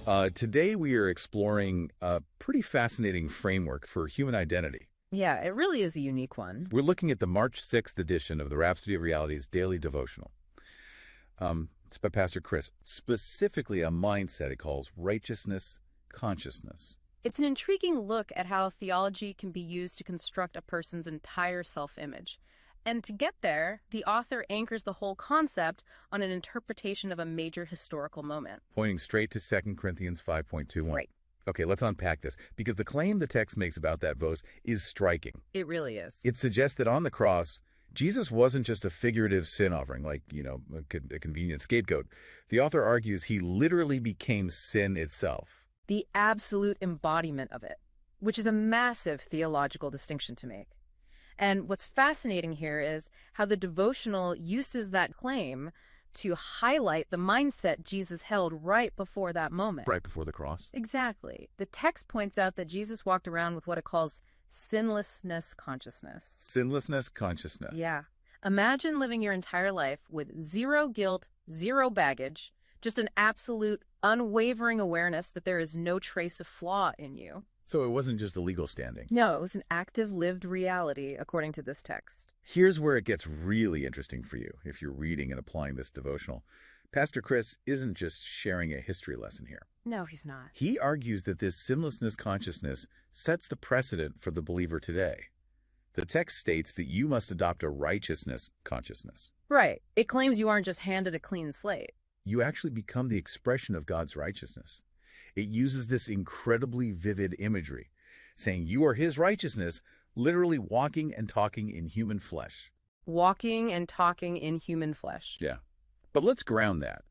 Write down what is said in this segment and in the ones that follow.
Today we are exploring a pretty fascinating framework for human identity. Yeah, it really is a unique one. We're looking at the March 6th edition of the Rhapsody of Reality's daily devotional. It's by Pastor Chris, specifically a mindset he calls righteousness consciousness. It's an intriguing look at how theology can be used to construct a person's entire self-image. And to get there, the author anchors the whole concept on an interpretation of a major historical moment. Pointing straight to 2 Corinthians 5.21. Right. Okay, let's unpack this, because the claim the text makes about that verse is striking. It really is. It suggests that on the cross, Jesus wasn't just a figurative sin offering, like, a convenient scapegoat. The author argues he literally became sin itself. The absolute embodiment of it, which is a massive theological distinction to make. And what's fascinating here is how the devotional uses that claim to highlight the mindset Jesus held right before that moment. Right before the cross. Exactly. The text points out that Jesus walked around with what it calls sinlessness consciousness. Sinlessness consciousness. Yeah. Imagine living your entire life with zero guilt, zero baggage, just an absolute, unwavering awareness that there is no trace of flaw in you. So it wasn't just a legal standing. No, it was an active, lived reality, according to this text. Here's where it gets really interesting for you if you're reading and applying this devotional. Pastor Chris isn't just sharing a history lesson here. No, he's not. He argues that this sinlessness consciousness sets the precedent for the believer today. The text states that you must adopt a righteousness consciousness. Right. It claims you aren't just handed a clean slate. You actually become the expression of God's righteousness. It uses this incredibly vivid imagery, saying you are his righteousness, literally walking and talking in human flesh. Walking and talking in human flesh. Yeah. But let's ground that.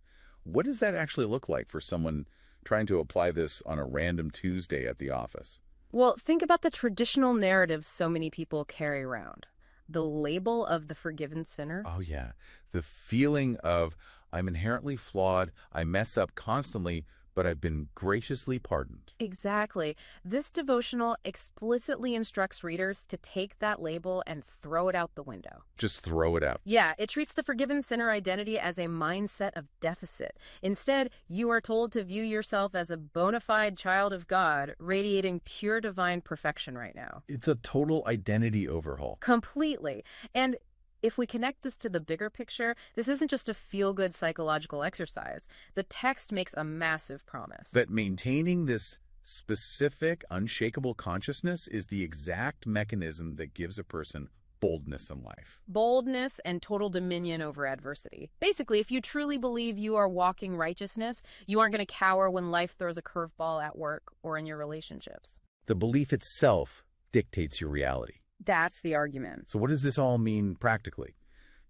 What does that actually look like for someone trying to apply this on a random Tuesday at the office? Well, think about the traditional narratives so many people carry around. The label of the forgiven sinner. Oh, yeah. The feeling of I'm inherently flawed, I mess up constantly, but I've been graciously pardoned. Exactly. This devotional explicitly instructs readers to take that label and throw it out the window. Just throw it out. Yeah, it treats the forgiven sinner identity as a mindset of deficit. Instead, you are told to view yourself as a bona fide child of God, radiating pure divine perfection right now. It's a total identity overhaul. Completely. And if we connect this to the bigger picture, this isn't just a feel-good psychological exercise. The text makes a massive promise. That maintaining this specific, unshakable consciousness is the exact mechanism that gives a person boldness in life. Boldness and total dominion over adversity. Basically, if you truly believe you are walking righteousness, you aren't going to cower when life throws a curveball at work or in your relationships. The belief itself dictates your reality. That's the argument. So what does this all mean practically?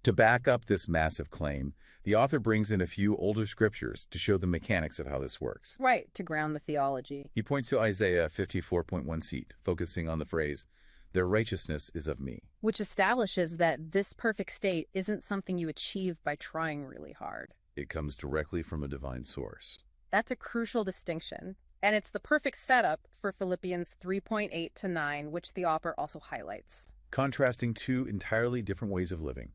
To back up this massive claim, the author brings in a few older scriptures to show the mechanics of how this works. Right, to ground the theology. He points to Isaiah 54.1, focusing on the phrase, "Their righteousness is of me," which establishes that this perfect state isn't something you achieve by trying really hard. It comes directly from a divine source. That's a crucial distinction. And it's the perfect setup for Philippians 3.8 to 9, which the author also highlights. Contrasting two entirely different ways of living.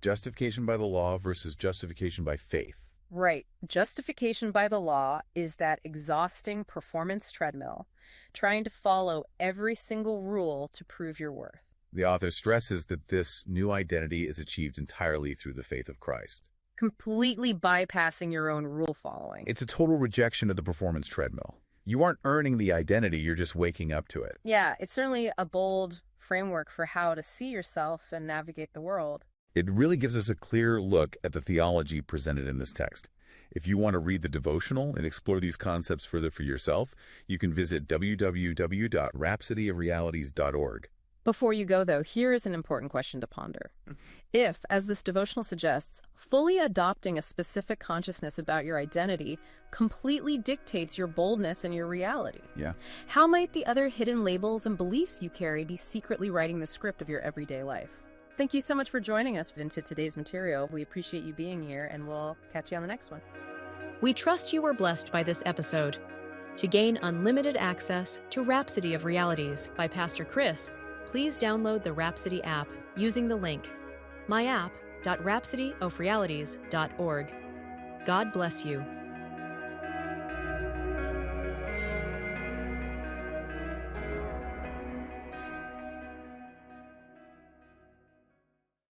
Justification by the law versus justification by faith. Right. Justification by the law is that exhausting performance treadmill, trying to follow every single rule to prove your worth. The author stresses that this new identity is achieved entirely through the faith of Christ. Completely bypassing your own rule following. It's a total rejection of the performance treadmill. You aren't earning the identity, you're just waking up to it. Yeah, it's certainly a bold framework for how to see yourself and navigate the world. It really gives us a clear look at the theology presented in this text. If you want to read the devotional and explore these concepts further for yourself, you can visit www.rhapsodyofrealities.org. Before you go, though, here is an important question to ponder. If, as this devotional suggests, fully adopting a specific consciousness about your identity completely dictates your boldness and your reality, how might the other hidden labels and beliefs you carry be secretly writing the script of your everyday life? Thank you so much for joining us into today's material. We appreciate you being here, and we'll catch you on the next one. We trust you were blessed by this episode. To gain unlimited access to Rhapsody of Realities by Pastor Chris, please download the Rhapsody app using the link myapp.rhapsodyofrealities.org. God bless you.